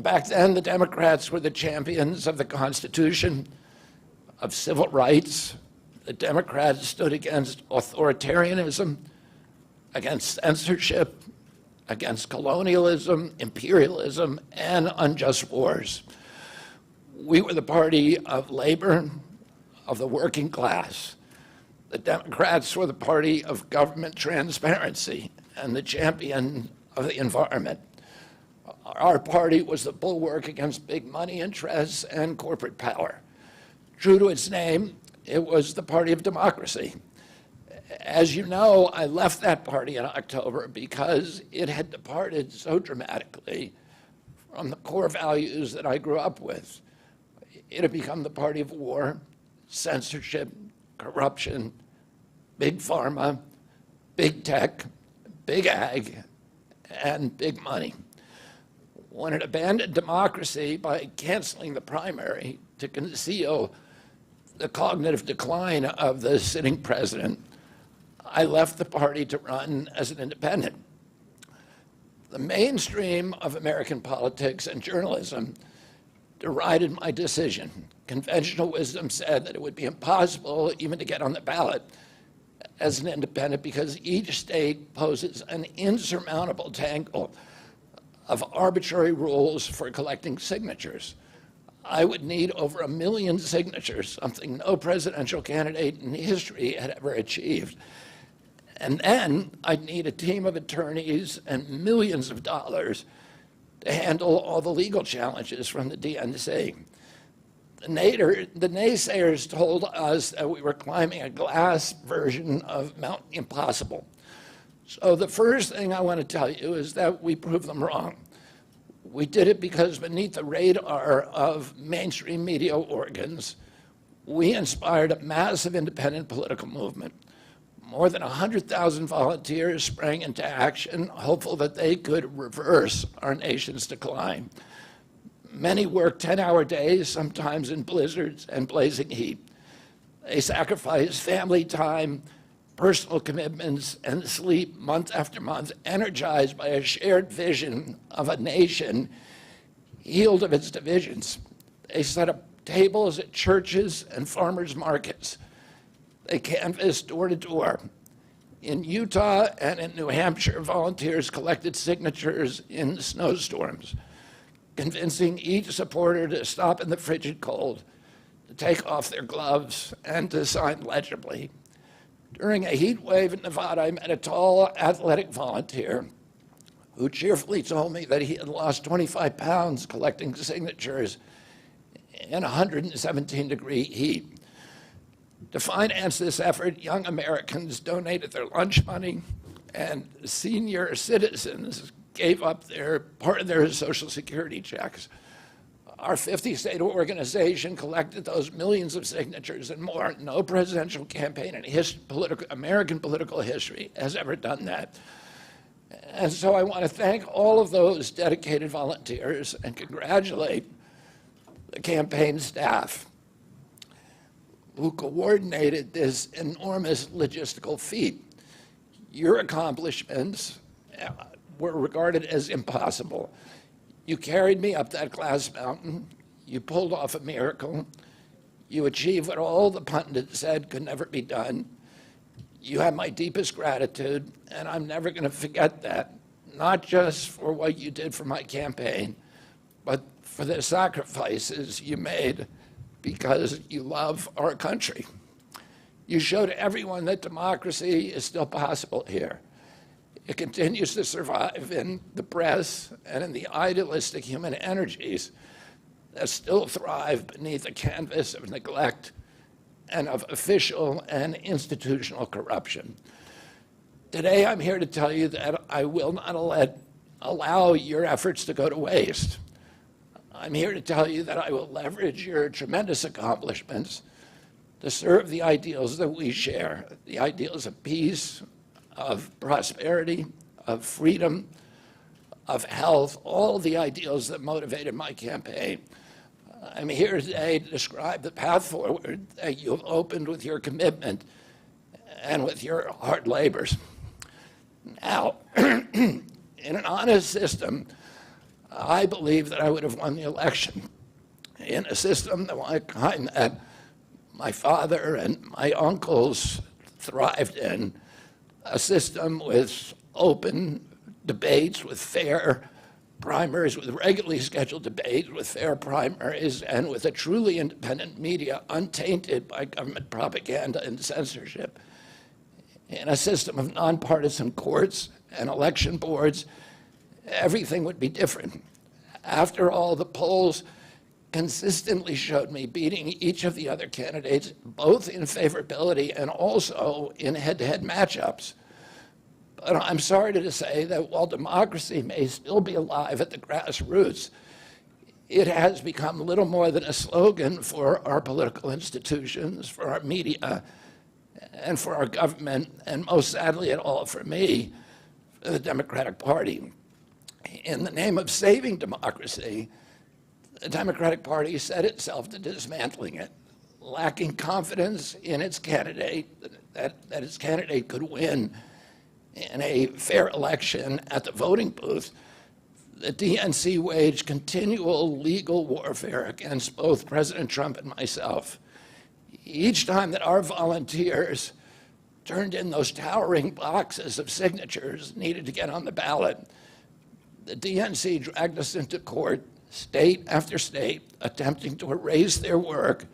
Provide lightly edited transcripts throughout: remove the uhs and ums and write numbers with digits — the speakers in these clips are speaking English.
Back then, the Democrats were the champions of the Constitution, of civil rights. The Democrats stood against authoritarianism, against censorship, against colonialism, imperialism, and unjust wars. We were the party of labor, of the working class. The Democrats were the party of government transparency and the champion of the environment. Our party was the bulwark against big money interests and corporate power. True to its name, it was the party of democracy. As you know, I left that party in October because it had departed so dramatically from the core values that I grew up with. It had become the party of war, censorship, corruption, big pharma, big tech, big ag, and big money. When it abandoned democracy by canceling the primary to conceal the cognitive decline of the sitting president, I left the party to run as an independent. The mainstream of American politics and journalism derided my decision. Conventional wisdom said that it would be impossible even to get on the ballot as an independent because each state poses an insurmountable tangle of arbitrary rules for collecting signatures. I would need over 1 million signatures, something no presidential candidate in history had ever achieved. And then I'd need a team of attorneys and millions of dollars to handle all the legal challenges from the DNC. The naysayers told us that we were climbing a glass version of Mount Impossible. So the first thing I want to tell you is that we proved them wrong. We did it because beneath the radar of mainstream media organs, we inspired a massive independent political movement. More than 100,000 volunteers sprang into action, hopeful that they could reverse our nation's decline. Many worked 10-hour days, sometimes in blizzards and blazing heat. They sacrificed family time, personal commitments, and sleep month after month, energized by a shared vision of a nation healed of its divisions. They set up tables at churches and farmers' markets. They canvassed door to door. In Utah and in New Hampshire, volunteers collected signatures in snowstorms, convincing each supporter to stop in the frigid cold, to take off their gloves, and to sign legibly. During a heat wave in Nevada, I met a tall, athletic volunteer who cheerfully told me that he had lost 25 pounds collecting signatures in 117-degree heat. To finance this effort, young Americans donated their lunch money, and senior citizens gave up part of their Social Security checks. Our 50-state organization collected those millions of signatures and more. No presidential campaign in American political history has ever done that. And so I want to thank all of those dedicated volunteers and congratulate the campaign staff who coordinated this enormous logistical feat. Your accomplishments were regarded as impossible. You carried me up that glass mountain. You pulled off a miracle. You achieved what all the pundits said could never be done. You have my deepest gratitude, and I'm never going to forget that, not just for what you did for my campaign, but for the sacrifices you made because you love our country. You showed everyone that democracy is still possible here. It continues to survive in the press and in the idealistic human energies that still thrive beneath a canvas of neglect and of official and institutional corruption. Today, I'm here to tell you that I will not allow your efforts to go to waste. I'm here to tell you that I will leverage your tremendous accomplishments to serve the ideals that we share, the ideals of peace, of prosperity, of freedom, of health, all the ideals that motivated my campaign. I'm here today to describe the path forward that you have opened with your commitment and with your hard labors. Now, in an honest system, I believe that I would have won the election in a system the kind that my father and my uncles thrived in, a system with open debates, with fair primaries, with regularly scheduled debates, with fair primaries, and with a truly independent media untainted by government propaganda and censorship. In a system of nonpartisan courts and election boards, everything would be different. After all, the polls consistently showed me beating each of the other candidates, both in favorability and also in head-to-head matchups. But I'm sorry to say that while democracy may still be alive at the grassroots, it has become little more than a slogan for our political institutions, for our media, and for our government, and most sadly at all for me, for the Democratic Party. In the name of saving democracy, the Democratic Party set itself to dismantling it, lacking confidence in its candidate, that its candidate could win in a fair election at the voting booth. The DNC waged continual legal warfare against both President Trump and myself. Each time that our volunteers turned in those towering boxes of signatures needed to get on the ballot, the DNC dragged us into court, state after state, attempting to erase their work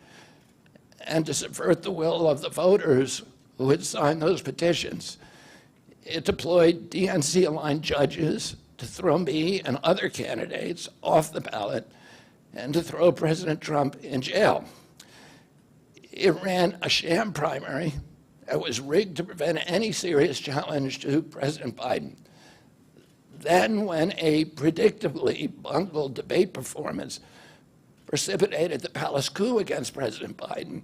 and to subvert the will of the voters who had signed those petitions. It deployed DNC-aligned judges to throw me and other candidates off the ballot and to throw President Trump in jail. It ran a sham primary that was rigged to prevent any serious challenge to President Biden. Then, when a predictably bungled debate performance precipitated the palace coup against President Biden,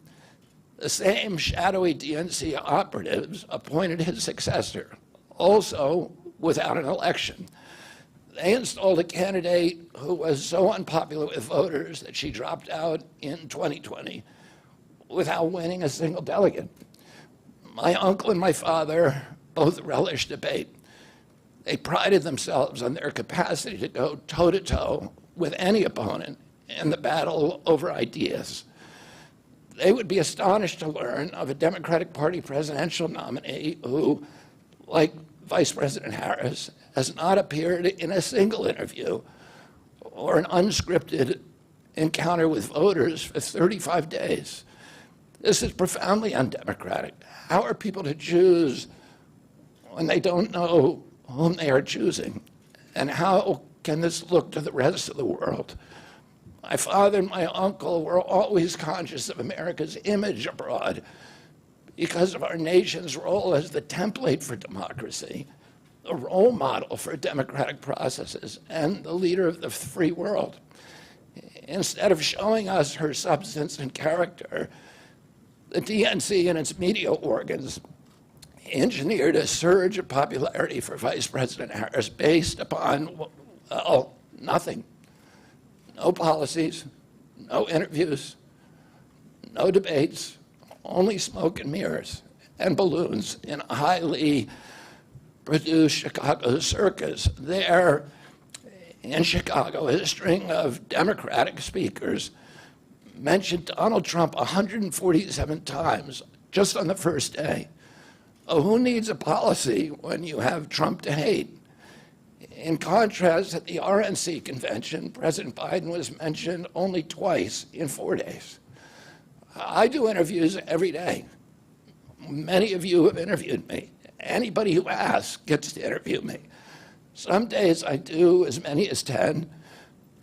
the same shadowy DNC operatives appointed his successor, also without an election. They installed a candidate who was so unpopular with voters that she dropped out in 2020 without winning a single delegate. My uncle and my father both relished debate. They prided themselves on their capacity to go toe-to-toe with any opponent in the battle over ideas. They would be astonished to learn of a Democratic Party presidential nominee who, like Vice President Harris, has not appeared in a single interview or an unscripted encounter with voters for 35 days. This is profoundly undemocratic. How are people to choose when they don't know whom they are choosing? And how can this look to the rest of the world? My father and my uncle were always conscious of America's image abroad because of our nation's role as the template for democracy, the role model for democratic processes, and the leader of the free world. Instead of showing us her substance and character, the DNC and its media organs engineered a surge of popularity for Vice President Harris based upon, well, nothing. No policies, no interviews, no debates, only smoke and mirrors and balloons in a highly produced Chicago circus. There in Chicago, a string of Democratic speakers mentioned Donald Trump 147 times just on the first day. Oh, who needs a policy when you have Trump to hate? In contrast, at the RNC convention, President Biden was mentioned only twice in 4 days. I do interviews every day. Many of you have interviewed me. Anybody who asks gets to interview me. Some days I do as many as 10.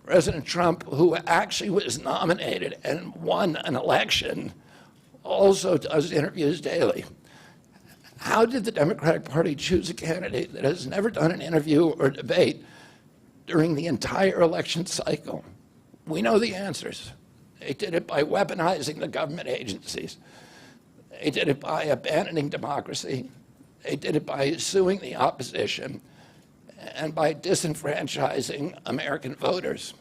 President Trump, who actually was nominated and won an election, also does interviews daily. How did the Democratic Party choose a candidate that has never done an interview or debate during the entire election cycle? We know the answers. They did it by weaponizing the government agencies. They did it by abandoning democracy. They did it by suing the opposition and by disenfranchising American voters.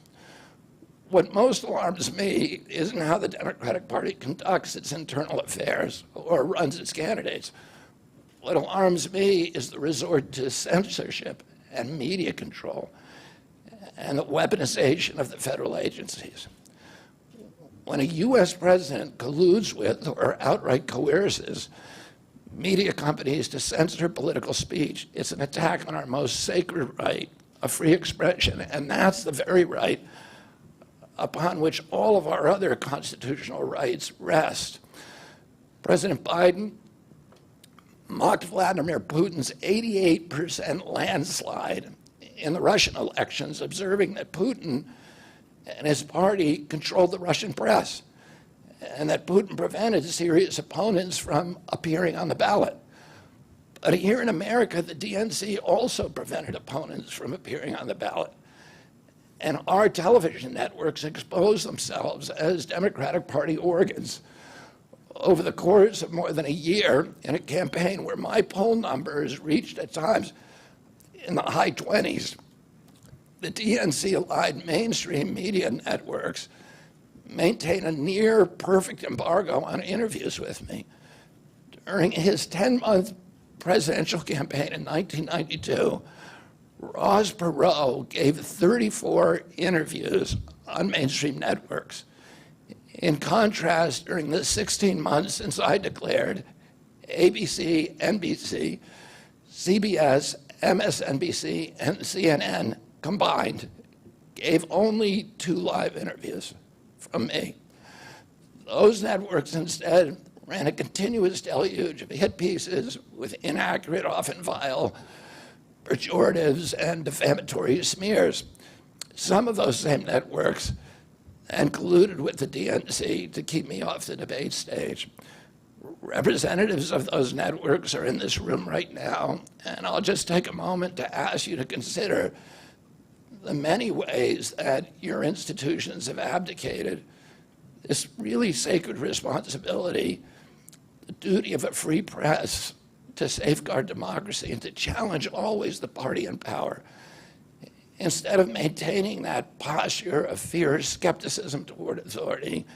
What most alarms me isn't how the Democratic Party conducts its internal affairs or runs its candidates. What alarms me is the resort to censorship and media control. and the weaponization of the federal agencies. When a U.S. president colludes with or outright coerces media companies to censor political speech, it's an attack on our most sacred right of free expression, and that's the very right upon which all of our other constitutional rights rest. President Biden mocked Vladimir Putin's 88% landslide in the Russian elections, observing that Putin and his party controlled the Russian press, and that Putin prevented serious opponents from appearing on the ballot. But here in America, the DNC also prevented opponents from appearing on the ballot. And our television networks expose themselves as Democratic Party organs. Over the course of more than a year, in a campaign where my poll numbers reached at times in the high 20s, the DNC-aligned mainstream media networks maintain a near perfect embargo on interviews with me. During his 10-month presidential campaign in 1992, Ross Perot gave 34 interviews on mainstream networks. In contrast, during the 16 months since I declared, ABC, NBC, CBS, MSNBC, and CNN combined gave only 2 live interviews from me. Those networks instead ran a continuous deluge of hit pieces with inaccurate, often vile, pejoratives and defamatory smears. Some of those same networks and colluded with the DNC to keep me off the debate stage. Representatives of those networks are in this room right now, and I'll just take a moment to ask you to consider the many ways that your institutions have abdicated this really sacred responsibility, the duty of a free press to safeguard democracy and to challenge always the party in power. Instead of maintaining that posture of fear, skepticism toward authority,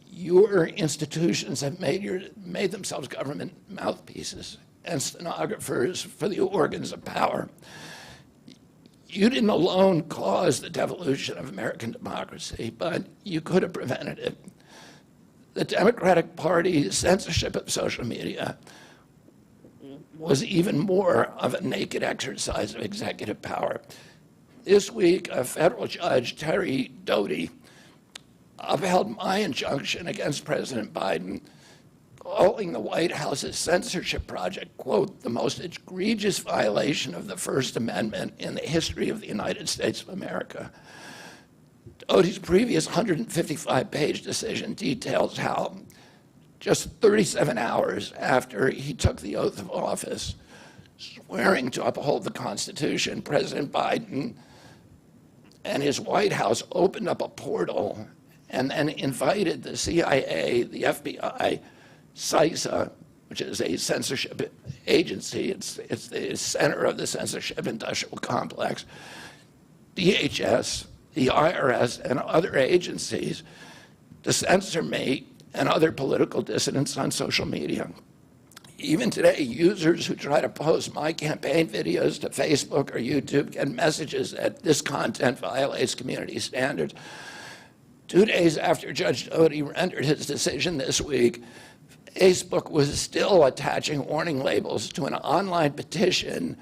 your institutions have made themselves government mouthpieces and stenographers for the organs of power. You didn't alone cause the devolution of American democracy, but you could have prevented it. The Democratic Party's censorship of social media was even more of a naked exercise of executive power. This week, a federal judge, Terry Doty, upheld my injunction against President Biden, calling the White House's censorship project, quote, the most egregious violation of the First Amendment in the history of the United States of America. Doty's previous 155-page decision details how just 37 hours after he took the oath of office, swearing to uphold the Constitution, President Biden and his White House opened up a portal and then invited the CIA, the FBI, CISA, which is a censorship agency, it's the center of the censorship industrial complex, DHS, the IRS, and other agencies to censor me and other political dissidents on social media. Even today, users who try to post my campaign videos to Facebook or YouTube get messages that this content violates community standards. 2 days after Judge Doty rendered his decision this week, Facebook was still attaching warning labels to an online petition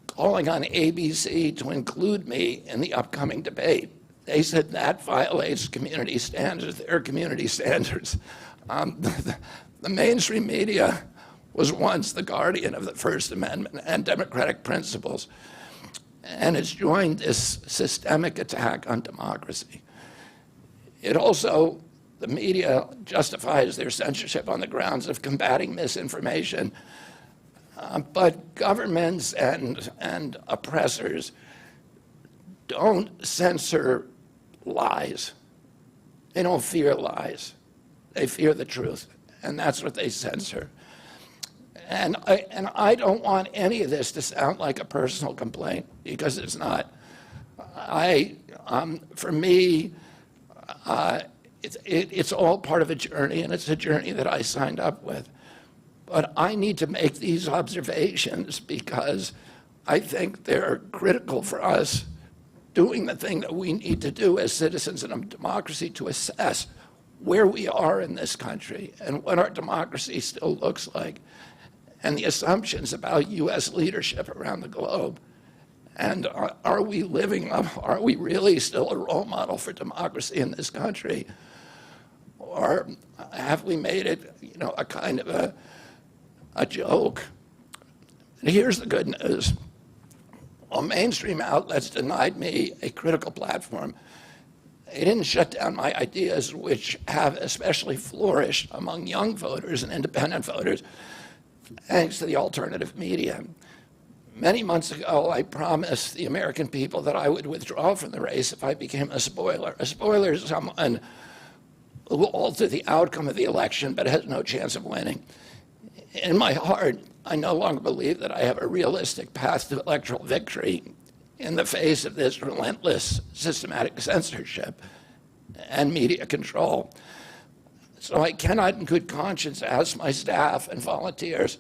calling on ABC to include me in the upcoming debate. They said that violates community standards, their community standards. The mainstream media was once the guardian of the First Amendment and democratic principles, and it's joined this systemic attack on democracy. It also, the media justifies their censorship on the grounds of combating misinformation, but governments and oppressors don't censor lies. They don't fear lies. They fear the truth, and that's what they censor. And I don't want any of this to sound like a personal complaint, because it's not. For me, it's all part of a journey, and it's a journey that I signed up with. But I need to make these observations because I think they're critical for us doing the thing that we need to do as citizens in a democracy to assess where we are in this country and what our democracy still looks like, and the assumptions about U.S. leadership around the globe. And are we living up, are we really still a role model for democracy in this country? Or have we made it, a kind of a joke? And here's the good news. While mainstream outlets denied me a critical platform, they didn't shut down my ideas, which have especially flourished among young voters and independent voters, thanks to the alternative media. Many months ago, I promised the American people that I would withdraw from the race if I became a spoiler. A spoiler is someone who will alter the outcome of the election but has no chance of winning. In my heart, I no longer believe that I have a realistic path to electoral victory in the face of this relentless, systematic censorship and media control. So I cannot in good conscience ask my staff and volunteers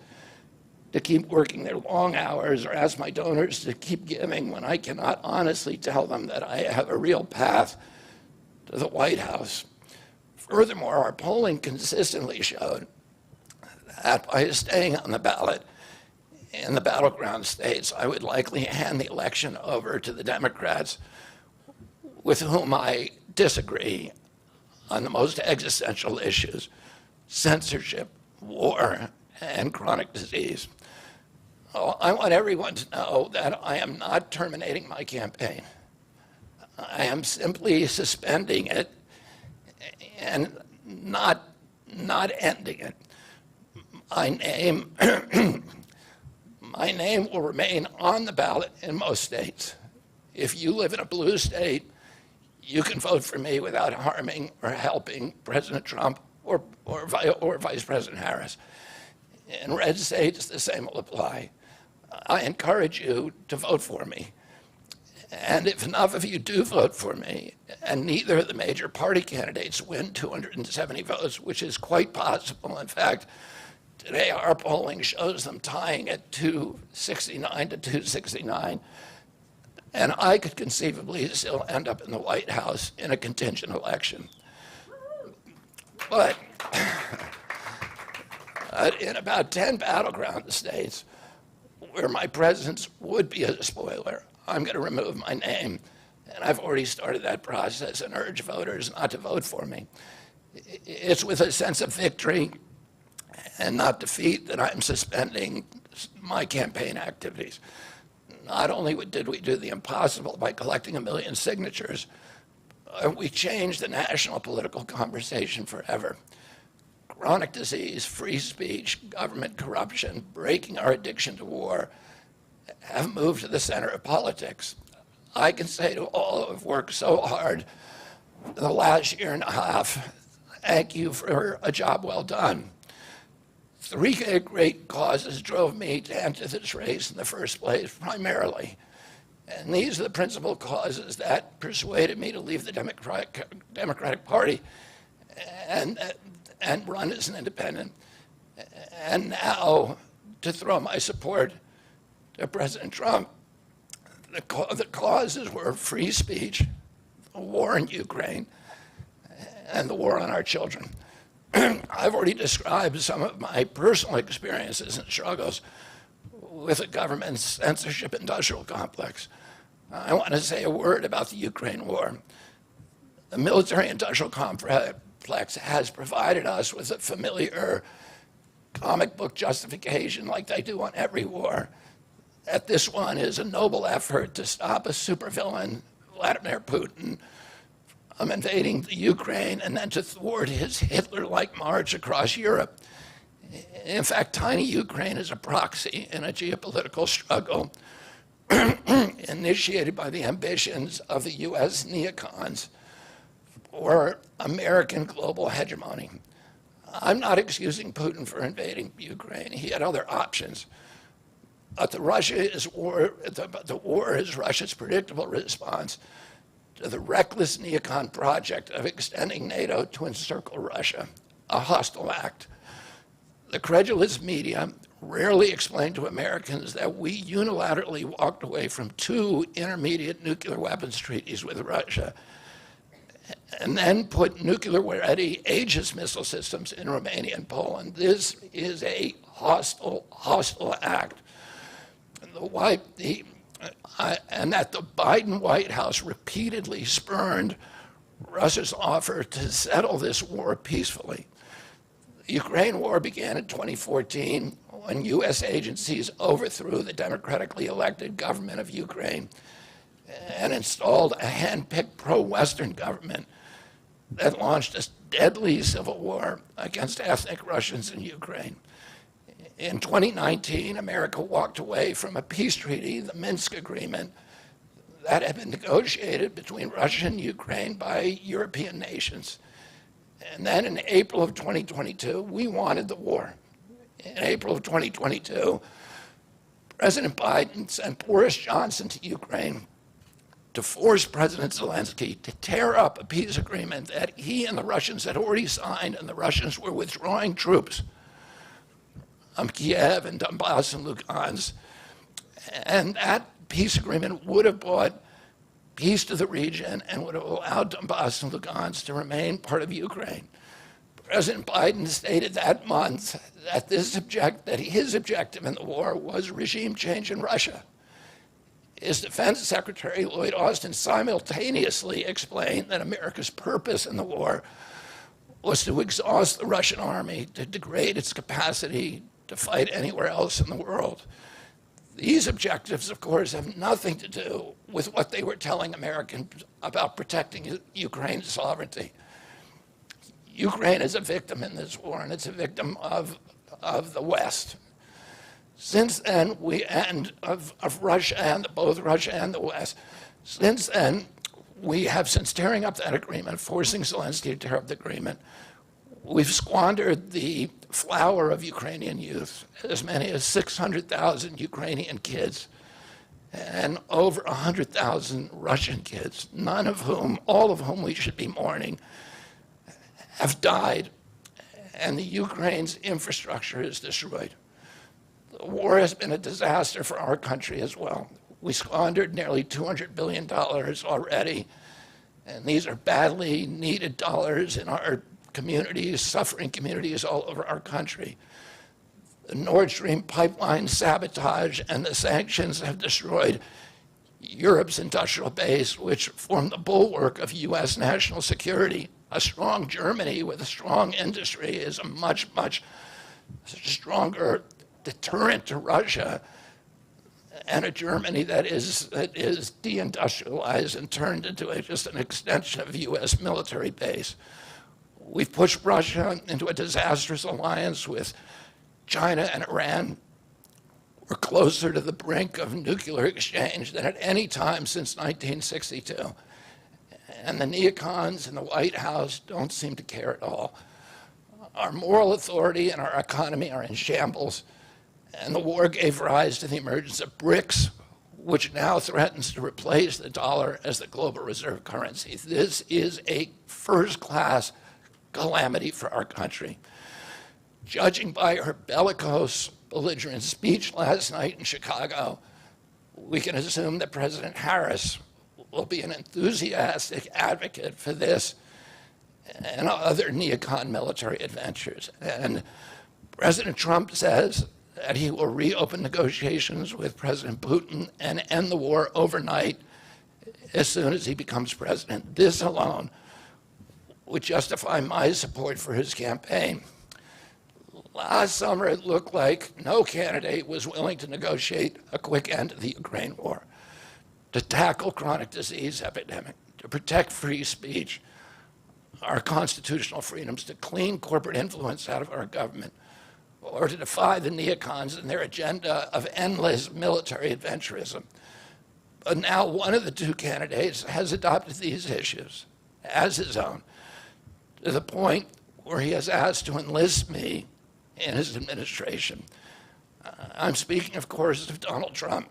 to keep working their long hours or ask my donors to keep giving when I cannot honestly tell them that I have a real path to the White House. Furthermore, our polling consistently showed that by staying on the ballot in the battleground states, I would likely hand the election over to the Democrats with whom I disagree on the most existential issues: censorship, war, and chronic disease. I want everyone to know that I am not terminating my campaign. I am simply suspending it and not ending it. My name will remain on the ballot in most states. If you live in a blue state, you can vote for me without harming or helping President Trump or Vice President Harris. In red states, the same will apply. I encourage you to vote for me. And if enough of you do vote for me, and neither of the major party candidates win 270 votes, which is quite possible. In fact, today our polling shows them tying at 269 to 269. And I could conceivably still end up in the White House in a contingent election. But in about 10 battleground states where my presence would be a spoiler, I'm going to remove my name. And I've already started that process and urge voters not to vote for me. It's with a sense of victory and not defeat that I'm suspending my campaign activities. Not only did we do the impossible by collecting 1 million signatures, we changed the national political conversation forever. Chronic disease, free speech, government corruption, breaking our addiction to war have moved to the center of politics. I can say to all who have worked so hard the last year and a half, thank you for a job well done. 3 great causes drove me to enter this race in the first place, primarily. And these are the principal causes that persuaded me to leave the Democratic Party and run as an independent. And now to throw my support to President Trump. The causes were free speech, the war in Ukraine, and the war on our children. I've already described some of my personal experiences and struggles with the government's censorship industrial complex. I want to say a word about the Ukraine war. The military industrial complex has provided us with a familiar comic book justification, like they do on every war, that this one is a noble effort to stop a supervillain, Vladimir Putin, invading the Ukraine and then to thwart his Hitler-like march across Europe. In fact, tiny Ukraine is a proxy in a geopolitical struggle initiated by the ambitions of the U.S. neocons for American global hegemony. I'm not excusing Putin for invading Ukraine. He had other options. But the war is Russia's predictable response to the reckless neocon project of extending NATO to encircle Russia, a hostile act. The credulous media rarely explain to Americans that we unilaterally walked away from 2 intermediate nuclear weapons treaties with Russia and then put nuclear-ready Aegis missile systems in Romania and Poland. This is a hostile act. And that the Biden White House repeatedly spurned Russia's offer to settle this war peacefully. The Ukraine war began in 2014 when U.S. agencies overthrew the democratically elected government of Ukraine and installed a hand-picked pro-Western government that launched a deadly civil war against ethnic Russians in Ukraine. In 2019, America walked away from a peace treaty, the Minsk Agreement, that had been negotiated between Russia and Ukraine by European nations. And then in April of 2022, we wanted the war. In April of 2022, President Biden sent Boris Johnson to Ukraine to force President Zelensky to tear up a peace agreement that he and the Russians had already signed, and the Russians were withdrawing troops from Kiev and Donbass and Lugansk. And that peace agreement would have brought peace to the region and would have allowed Donbass and Lugansk to remain part of Ukraine. President Biden stated that month that his objective in the war was regime change in Russia. His Defense Secretary, Lloyd Austin, simultaneously explained that America's purpose in the war was to exhaust the Russian army, to degrade its capacity to fight anywhere else in the world. These objectives, of course, have nothing to do with what they were telling Americans about protecting Ukraine's sovereignty. Ukraine is a victim in this war, and it's a victim of the West. Since then, of Russia and both Russia and the West. Since then, we have, since tearing up that agreement, forcing Zelensky to tear up the agreement, we've squandered the flower of Ukrainian youth, as many as 600,000 Ukrainian kids and over 100,000 Russian kids, all of whom we should be mourning, have died, and the Ukraine's infrastructure is destroyed. The war has been a disaster for our country as well. We squandered nearly $200 billion already, and these are badly needed dollars in our communities, suffering communities all over our country. The Nord Stream pipeline sabotage and the sanctions have destroyed Europe's industrial base, which formed the bulwark of U.S. national security. A strong Germany with a strong industry is a much, much stronger deterrent to Russia, and a Germany that is deindustrialized and turned into just an extension of U.S. military base. We've pushed Russia into a disastrous alliance with China and Iran. We're closer to the brink of nuclear exchange than at any time since 1962. And the neocons in the White House don't seem to care at all. Our moral authority and our economy are in shambles, and the war gave rise to the emergence of BRICS, which now threatens to replace the dollar as the global reserve currency. This is a first-class calamity for our country. Judging by her bellicose, belligerent speech last night in Chicago, we can assume that President Harris will be an enthusiastic advocate for this and other neocon military adventures. And President Trump says that he will reopen negotiations with President Putin and end the war overnight as soon as he becomes president. This alone would justify my support for his campaign. Last summer, it looked like no candidate was willing to negotiate a quick end to the Ukraine war, to tackle chronic disease epidemic, to protect free speech, our constitutional freedoms, to clean corporate influence out of our government, or to defy the neocons and their agenda of endless military adventurism. But now one of the two candidates has adopted these issues as his own, to the point where he has asked to enlist me in his administration. I'm speaking, of course, of Donald Trump.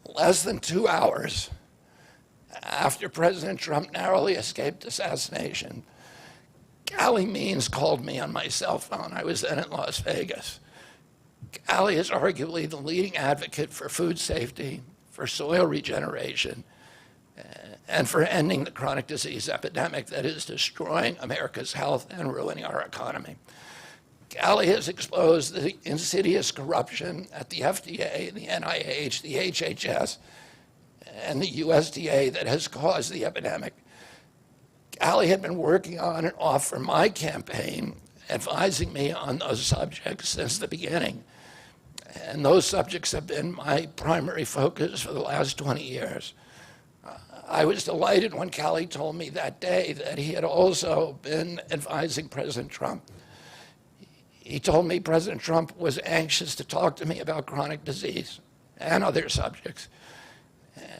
Less than 2 hours after President Trump narrowly escaped assassination, Callie Means called me on my cell phone. I was then in Las Vegas. Callie is arguably the leading advocate for food safety, for soil regeneration, and for ending the chronic disease epidemic that is destroying America's health and ruining our economy. Callie has exposed the insidious corruption at the FDA, the NIH, the HHS, and the USDA that has caused the epidemic. Callie had been working on and off for my campaign, advising me on those subjects since the beginning. And those subjects have been my primary focus for the last 20 years. I was delighted when Callie told me that day that he had also been advising President Trump. He told me President Trump was anxious to talk to me about chronic disease and other subjects,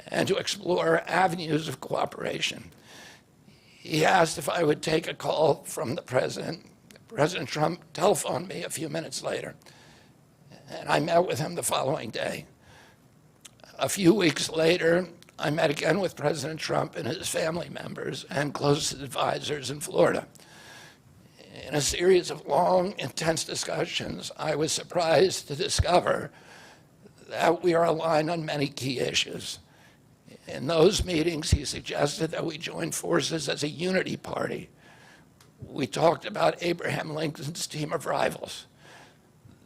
and to explore avenues of cooperation. He asked if I would take a call from the president. President Trump telephoned me a few minutes later, and I met with him the following day. A few weeks later, I met again with President Trump and his family members and closest advisors in Florida. In a series of long, intense discussions, I was surprised to discover that we are aligned on many key issues. In those meetings, he suggested that we join forces as a unity party. We talked about Abraham Lincoln's team of rivals.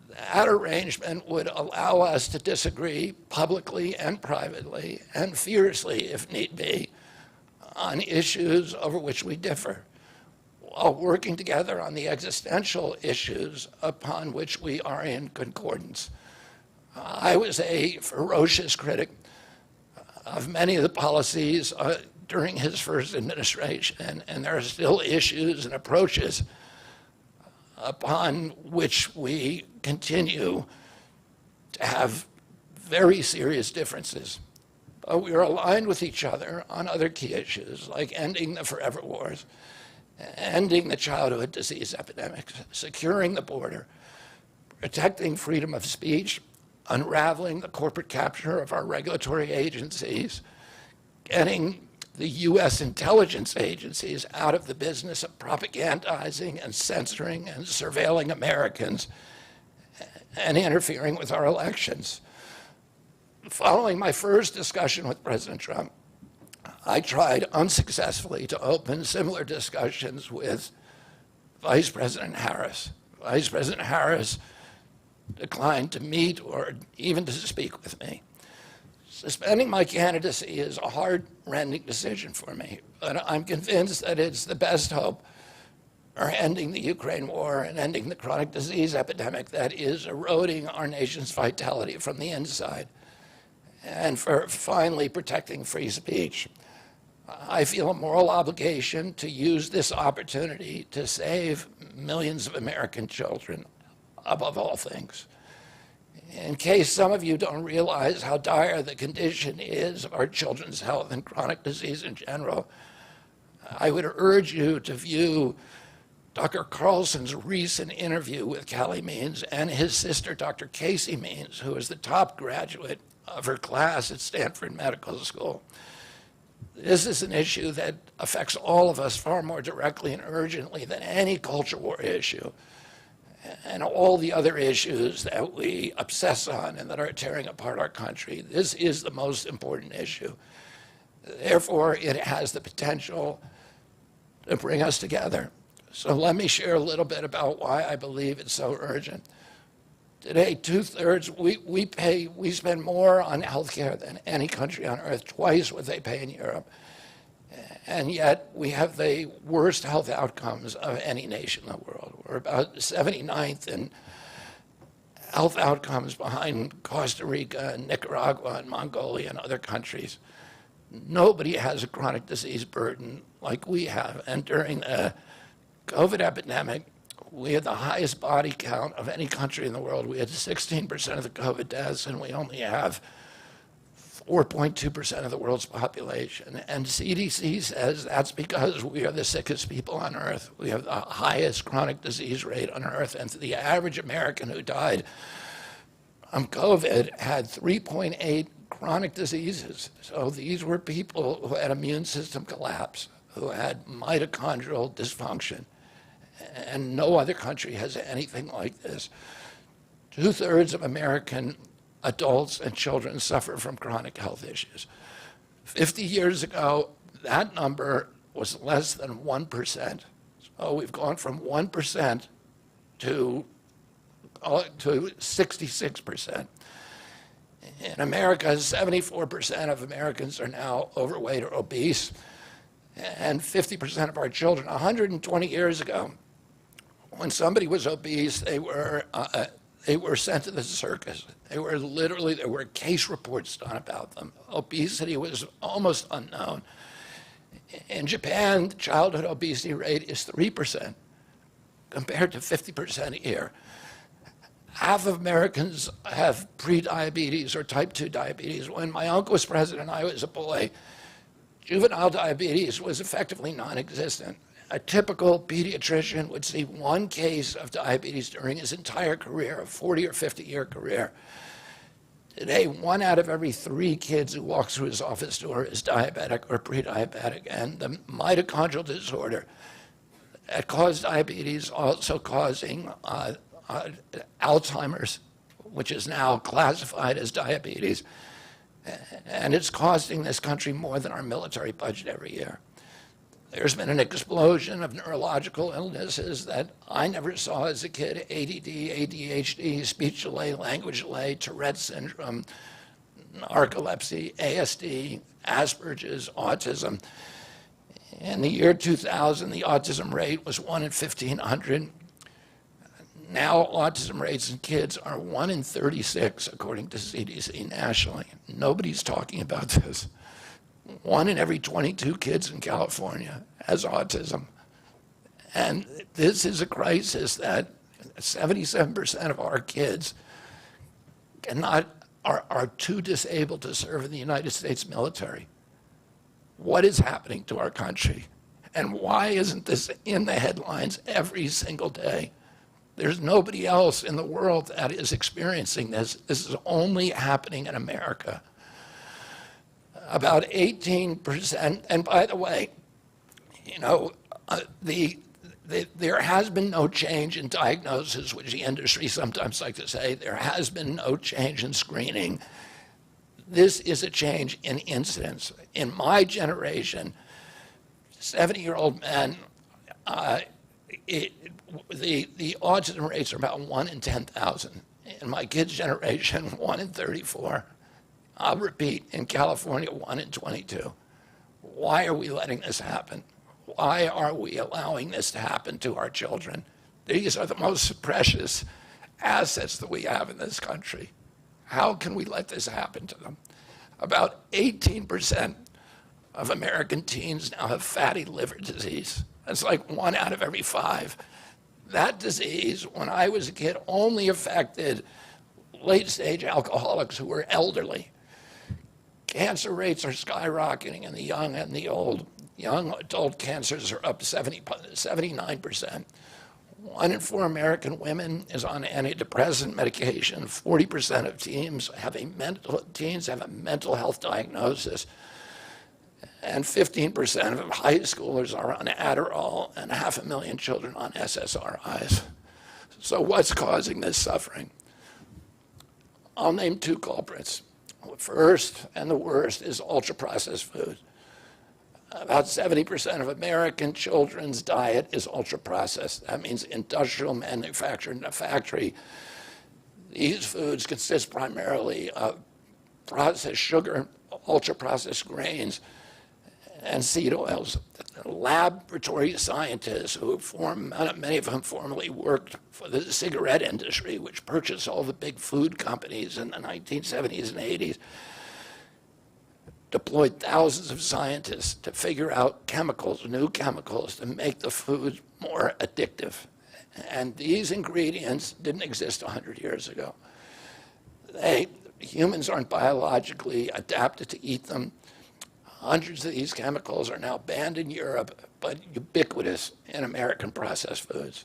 That arrangement would allow us to disagree publicly and privately, and fiercely, if need be, on issues over which we differ, while working together on the existential issues upon which we are in concordance. I was a ferocious critic of many of the policies during his first administration, and there are still issues and approaches upon which we continue to have very serious differences. But we are aligned with each other on other key issues, like ending the forever wars, ending the childhood disease epidemics, securing the border, protecting freedom of speech, unraveling the corporate capture of our regulatory agencies, getting the U.S. intelligence agencies out of the business of propagandizing and censoring and surveilling Americans and interfering with our elections. Following my first discussion with President Trump, I tried unsuccessfully to open similar discussions with Vice President Harris. Vice President Harris declined to meet or even to speak with me. Suspending my candidacy is a heart-rending decision for me, but I'm convinced that it's the best hope for ending the Ukraine war and ending the chronic disease epidemic that is eroding our nation's vitality from the inside, and for finally protecting free speech. I feel a moral obligation to use this opportunity to save millions of American children, above all things. In case some of you don't realize how dire the condition is of our children's health and chronic disease in general, I would urge you to view Dr. Carlson's recent interview with Callie Means and his sister, Dr. Casey Means, who is the top graduate of her class at Stanford Medical School. This is an issue that affects all of us far more directly and urgently than any culture war issue, and all the other issues that we obsess on and that are tearing apart our country. This is the most important issue. Therefore, it has the potential to bring us together. So let me share a little bit about why I believe it's so urgent. Today, two-thirds, we spend more on healthcare than any country on earth, twice what they pay in Europe. And yet we have the worst health outcomes of any nation in the world. We're about 79th in health outcomes behind Costa Rica and Nicaragua and Mongolia and other countries. Nobody has a chronic disease burden like we have. And during the COVID epidemic, we had the highest body count of any country in the world. We had 16% of the COVID deaths, and we only have 4.2% of the world's population. And CDC says that's because we are the sickest people on earth. We have the highest chronic disease rate on earth. And the average American who died from COVID had 3.8 chronic diseases. So these were people who had immune system collapse, who had mitochondrial dysfunction. And no other country has anything like this. 2/3 of American adults and children suffer from chronic health issues. 50 years ago, that number was less than 1%. So we've gone from 1% to 66%. In America, 74% of Americans are now overweight or obese, and 50% of our children. 120 years ago, when somebody was obese, they were sent to the circus. There were case reports done about them. Obesity was almost unknown. In Japan, the childhood obesity rate is 3% compared to 50% here. Half of Americans have prediabetes or type 2 diabetes. When my uncle was president and I was a boy, juvenile diabetes was effectively non-existent. A typical pediatrician would see one case of diabetes during his entire career, a 40 or 50-year career. Today, 1 out of every 3 kids who walks through his office door is diabetic or pre-diabetic, and the mitochondrial disorder that caused diabetes also causing Alzheimer's, which is now classified as diabetes, and it's costing this country more than our military budget every year. There's been an explosion of neurological illnesses that I never saw as a kid: ADD, ADHD, speech delay, language delay, Tourette's syndrome, narcolepsy, ASD, Asperger's, autism. In the year 2000, the autism rate was 1 in 1,500. Now autism rates in kids are 1 in 36, according to CDC nationally. Nobody's talking about this. 1 in every 22 kids in California has autism. And this is a crisis that 77% of our kids are too disabled to serve in the United States military. What is happening to our country? And why isn't this in the headlines every single day? There's nobody else in the world that is experiencing this. This is only happening in America. About 18%, and by the way, there has been no change in diagnosis, which the industry sometimes like to say. There has been no change in screening. This is a change in incidence. In my generation, 70-year-old men, the autism rates are about 1 in 10,000. In my kids' generation, 1 in 34. I'll repeat, in California, 1 in 22. Why are we letting this happen? Why are we allowing this to happen to our children? These are the most precious assets that we have in this country. How can we let this happen to them? About 18% of American teens now have fatty liver disease. That's like 1 out of every 5. That disease, when I was a kid, only affected late-stage alcoholics who were elderly. Cancer rates are skyrocketing in the young and the old. Young adult cancers are up 79%. 1 in 4 American women is on antidepressant medication. 40% of teens have a mental health diagnosis. And 15% of high schoolers are on Adderall, and 500,000 children on SSRIs. So what's causing this suffering? I'll name 2 culprits. First, and the worst, is ultra-processed food. About 70% of American children's diet is ultra-processed. That means industrial manufactured in a factory. These foods consist primarily of processed sugar, ultra-processed grains, and seed oils. Laboratory scientists who many of whom formerly worked for the cigarette industry, which purchased all the big food companies in the 1970s and 80s, deployed thousands of scientists to figure out new chemicals to make the food more addictive. And these ingredients didn't exist 100 years ago. Humans aren't biologically adapted to eat them. Hundreds of these chemicals are now banned in Europe, but ubiquitous in American processed foods.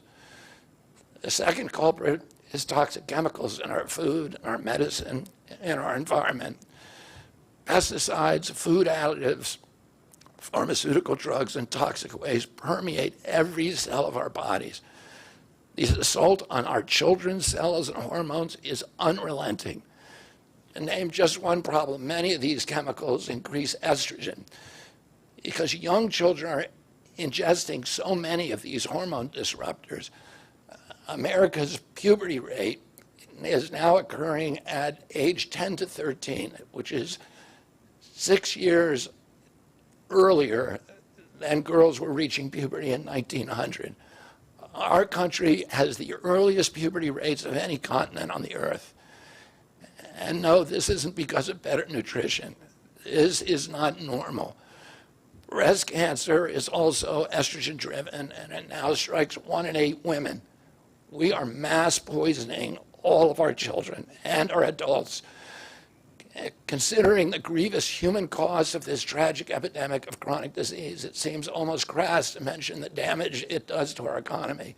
The second culprit is toxic chemicals in our food, our medicine, and our environment. Pesticides, food additives, pharmaceutical drugs, and toxic waste permeate every cell of our bodies. The assault on our children's cells and hormones is unrelenting. To name just one problem, many of these chemicals increase estrogen. Because young children are ingesting so many of these hormone disruptors, America's puberty rate is now occurring at age 10 to 13, which is 6 years earlier than girls were reaching puberty in 1900. Our country has the earliest puberty rates of any continent on the earth. And no, this isn't because of better nutrition. This is not normal. Breast cancer is also estrogen-driven, and it now strikes 1 in 8 women. We are mass poisoning all of our children and our adults. Considering the grievous human cost of this tragic epidemic of chronic disease, it seems almost crass to mention the damage it does to our economy.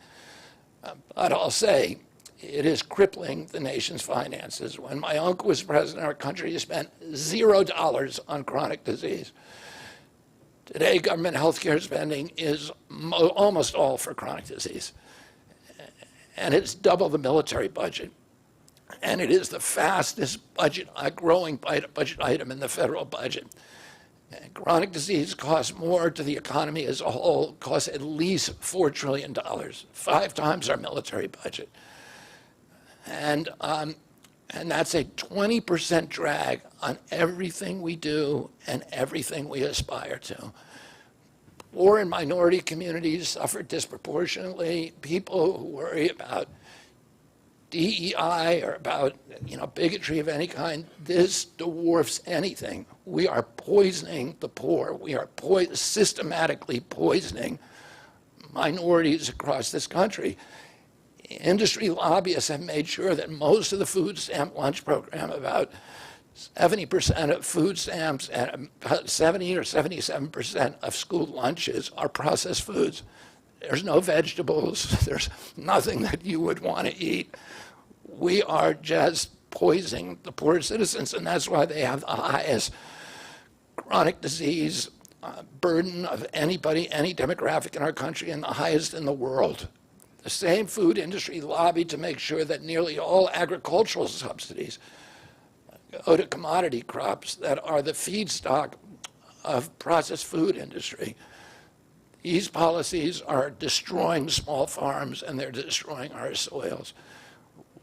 But I'll say, it is crippling the nation's finances. When my uncle was president, our country spent $0 on chronic disease. Today, government health care spending is almost all for chronic disease. And it's double the military budget. And it is the fastest growing budget item in the federal budget. And chronic disease costs more to the economy as a whole, costs at least $4 trillion, 5 times our military budget. And that's a 20% drag on everything we do and everything we aspire to. Poor and minority communities suffer disproportionately. People who worry about DEI or about bigotry of any kind, this dwarfs anything. We are poisoning the poor. We are systematically poisoning minorities across this country. Industry lobbyists have made sure that most of the food stamp lunch program, about 70% of food stamps and about 70 or 77% of school lunches are processed foods. There's no vegetables. There's nothing that you would want to eat. We are just poisoning the poor citizens, and that's why they have the highest chronic disease burden of anybody, any demographic in our country, and the highest in the world. The same food industry lobbied to make sure that nearly all agricultural subsidies go to commodity crops that are the feedstock of processed food industry. These policies are destroying small farms, and they're destroying our soils.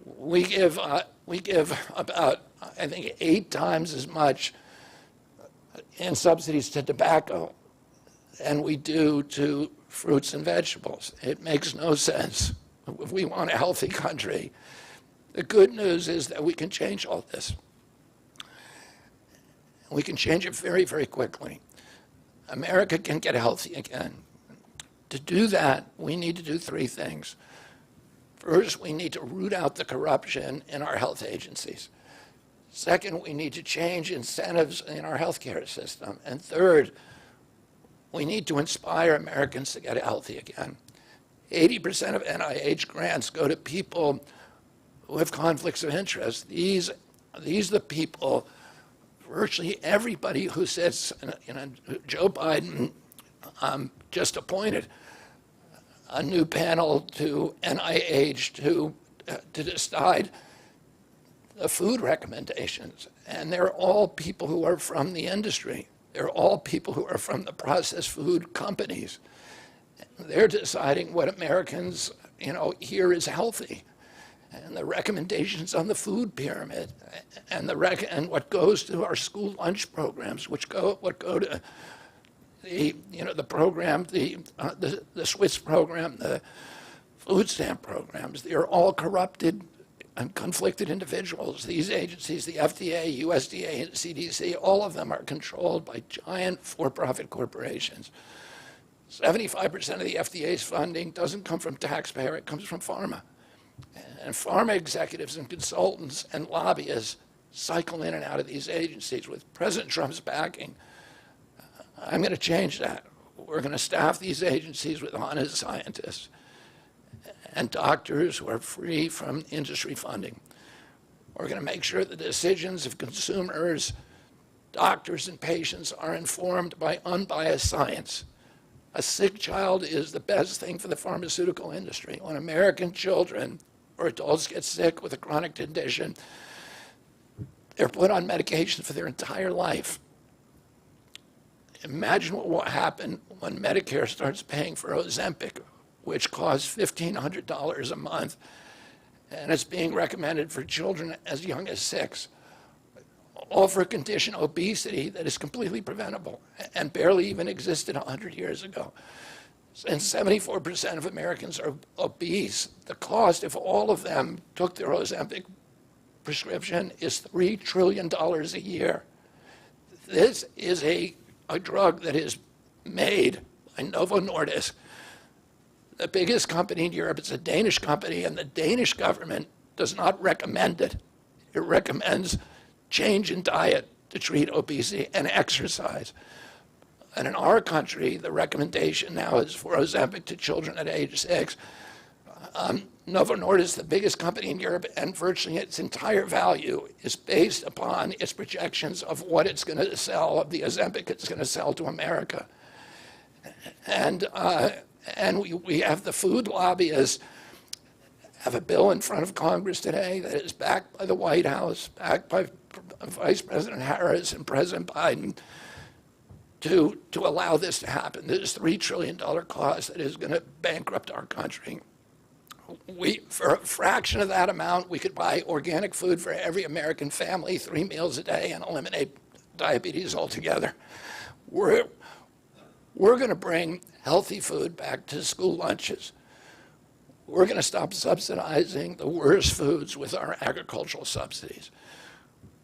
We give about, I think, 8 times as much in subsidies to tobacco than we do to fruits and vegetables. It makes no sense if we want a healthy country. The good news is that we can change all this. We can change it very, very quickly. America can get healthy again. To do that, we need to do 3 things. First, we need to root out the corruption in our health agencies. Second, we need to change incentives in our healthcare system. And third, we need to inspire Americans to get healthy again. 80% of NIH grants go to people who have conflicts of interest. These are the people, virtually everybody who sits, Joe Biden just appointed a new panel to NIH to decide the food recommendations. And they're all people who are from the industry. They're all people who are from the processed food companies. They're deciding what Americans, here is healthy. And the recommendations on the food pyramid and what goes to our school lunch programs, what go to the program, the Swiss program, the food stamp programs. They are all corrupted and conflicted individuals. These agencies, the FDA, USDA, and CDC, all of them are controlled by giant for-profit corporations. 75% of the FDA's funding doesn't come from taxpayer, it comes from pharma. And pharma executives and consultants and lobbyists cycle in and out of these agencies. With President Trump's backing, I'm going to change that. We're going to staff these agencies with honest scientists and doctors who are free from industry funding. We're going to make sure the decisions of consumers, doctors, and patients are informed by unbiased science. A sick child is the best thing for the pharmaceutical industry. When American children or adults get sick with a chronic condition, they're put on medication for their entire life. Imagine what will happen when Medicare starts paying for Ozempic, which costs $1,500 a month, and it's being recommended for children as young as 6, all for a condition, obesity, that is completely preventable and barely even existed 100 years ago. And 74% of Americans are obese. The cost, if all of them took their Ozempic prescription, is $3 trillion a year. This is a drug that is made by Novo Nordisk, the biggest company in Europe. It's a Danish company, and the Danish government does not recommend it. It recommends change in diet to treat obesity and exercise. And in our country, the recommendation now is for Ozempic to children at age 6. Novo Nordisk, the biggest company in Europe, and virtually its entire value is based upon its projections of what it's going to sell, of the Ozempic it's going to sell to America. And we have the food lobbyists have a bill in front of Congress today that is backed by the White House, backed by Vice President Harris and President Biden, to allow this to happen. This $3 trillion cost that is going to bankrupt our country. For a fraction of that amount, we could buy organic food for every American family, 3 meals a day, and eliminate diabetes altogether. We're going to bring healthy food back to school lunches. We're going to stop subsidizing the worst foods with our agricultural subsidies.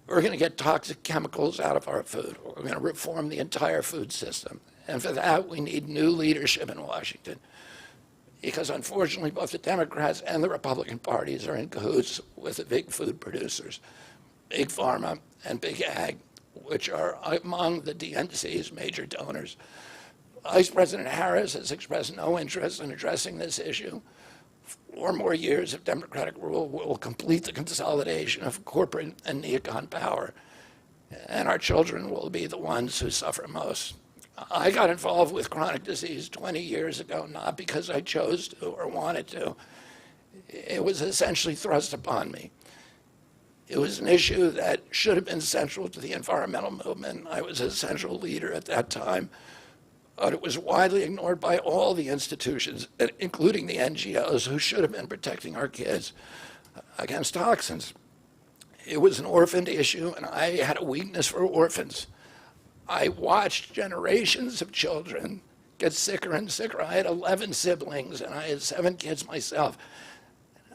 We're going to get toxic chemicals out of our food. We're going to reform the entire food system. And for that, we need new leadership in Washington. Because unfortunately, both the Democrats and the Republican parties are in cahoots with the big food producers, Big Pharma and Big Ag, which are among the DNC's major donors. Vice President Harris has expressed no interest in addressing this issue. 4 more years of Democratic rule will complete the consolidation of corporate and neocon power, and our children will be the ones who suffer most. I got involved with chronic disease 20 years ago, not because I chose to or wanted to. It was essentially thrust upon me. It was an issue that should have been central to the environmental movement. I was a central leader at that time, but it was widely ignored by all the institutions, including the NGOs, who should have been protecting our kids against toxins. It was an orphaned issue, and I had a weakness for orphans. I watched generations of children get sicker and sicker. I had 11 siblings, and I had 7 kids myself.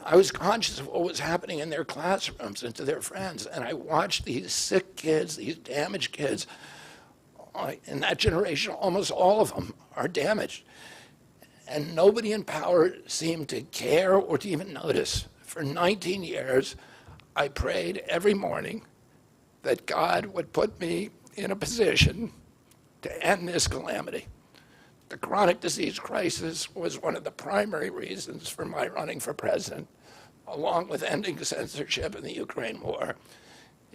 I was conscious of what was happening in their classrooms and to their friends, and I watched these sick kids, these damaged kids. In that generation, almost all of them are damaged. And nobody in power seemed to care or to even notice. For 19 years, I prayed every morning that God would put me in a position to end this calamity. The chronic disease crisis was one of the primary reasons for my running for president, along with ending censorship in the Ukraine war.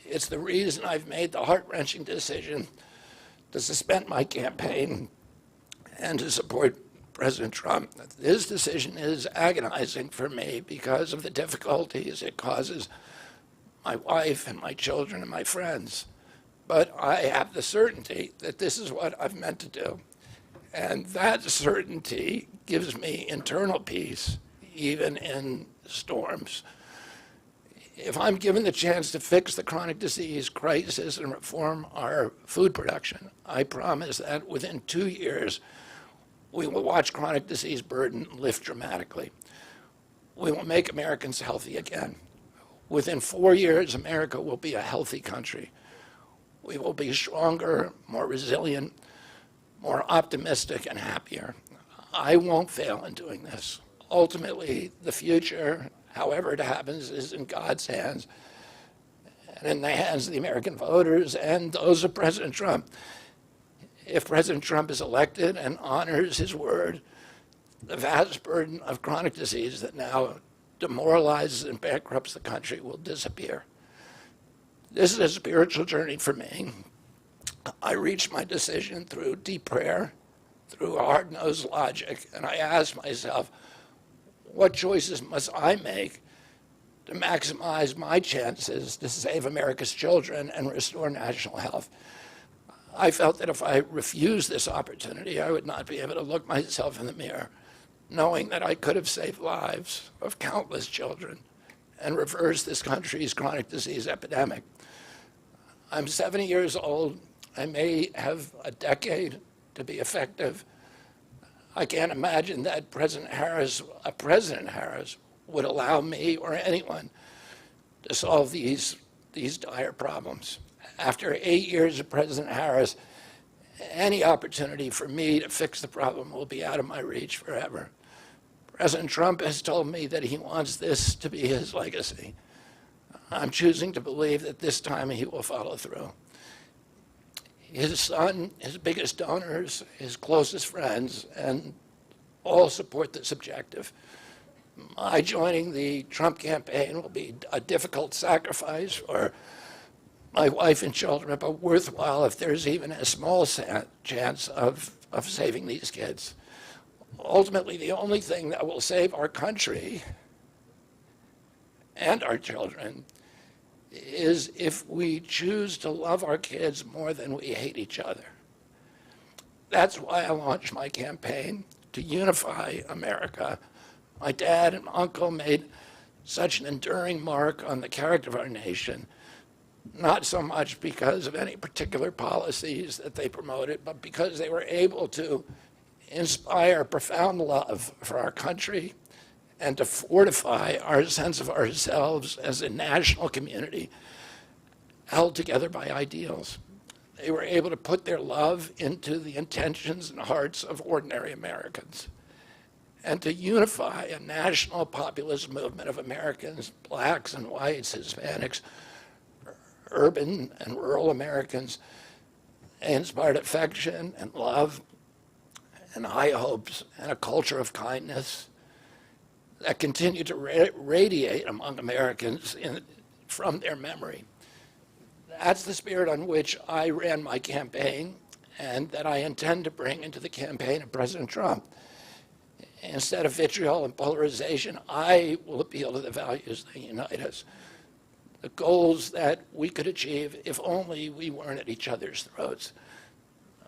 It's the reason I've made the heart-wrenching decision to suspend my campaign and to support President Trump. This decision is agonizing for me because of the difficulties it causes my wife and my children and my friends. But I have the certainty that this is what I've meant to do. And that certainty gives me internal peace, even in storms. If I'm given the chance to fix the chronic disease crisis and reform our food production, I promise that within 2 years, we will watch chronic disease burden lift dramatically. We will make Americans healthy again. Within 4 years, America will be a healthy country. We will be stronger, more resilient, more optimistic, and happier. I won't fail in doing this. Ultimately, the future, however it happens, is in God's hands and in the hands of the American voters and those of President Trump. If President Trump is elected and honors his word, the vast burden of chronic disease that now demoralizes and bankrupts the country will disappear. This is a spiritual journey for me. I reached my decision through deep prayer, through hard-nosed logic, and I asked myself, what choices must I make to maximize my chances to save America's children and restore national health? I felt that if I refused this opportunity, I would not be able to look myself in the mirror, knowing that I could have saved lives of countless children and reversed this country's chronic disease epidemic. I'm 70 years old. I may have a decade to be effective. I can't imagine that President Harris would allow me or anyone to solve these dire problems. After 8 years of President Harris, any opportunity for me to fix the problem will be out of my reach forever. President Trump has told me that he wants this to be his legacy. I'm choosing to believe that this time he will follow through. His son, his biggest donors, his closest friends, and all support this objective. My joining the Trump campaign will be a difficult sacrifice for my wife and children, but worthwhile if there's even a small chance of saving these kids. Ultimately, the only thing that will save our country and our children is if we choose to love our kids more than we hate each other. That's why I launched my campaign to unify America. My dad and uncle made such an enduring mark on the character of our nation, not so much because of any particular policies that they promoted, but because they were able to inspire profound love for our country and to fortify our sense of ourselves as a national community held together by ideals. They were able to put their love into the intentions and hearts of ordinary Americans and to unify a national populist movement of Americans, blacks and whites, Hispanics, urban and rural Americans. They inspired affection and love and high hopes and a culture of kindness that continue to radiate among Americans from their memory. That's the spirit on which I ran my campaign and that I intend to bring into the campaign of President Trump. Instead of vitriol and polarization, I will appeal to the values that unite us, the goals that we could achieve if only we weren't at each other's throats.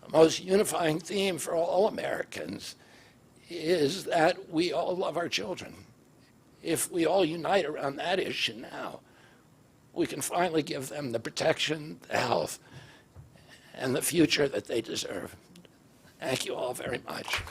The most unifying theme for all Americans is that we all love our children. If we all unite around that issue now, we can finally give them the protection, the health, and the future that they deserve. Thank you all very much.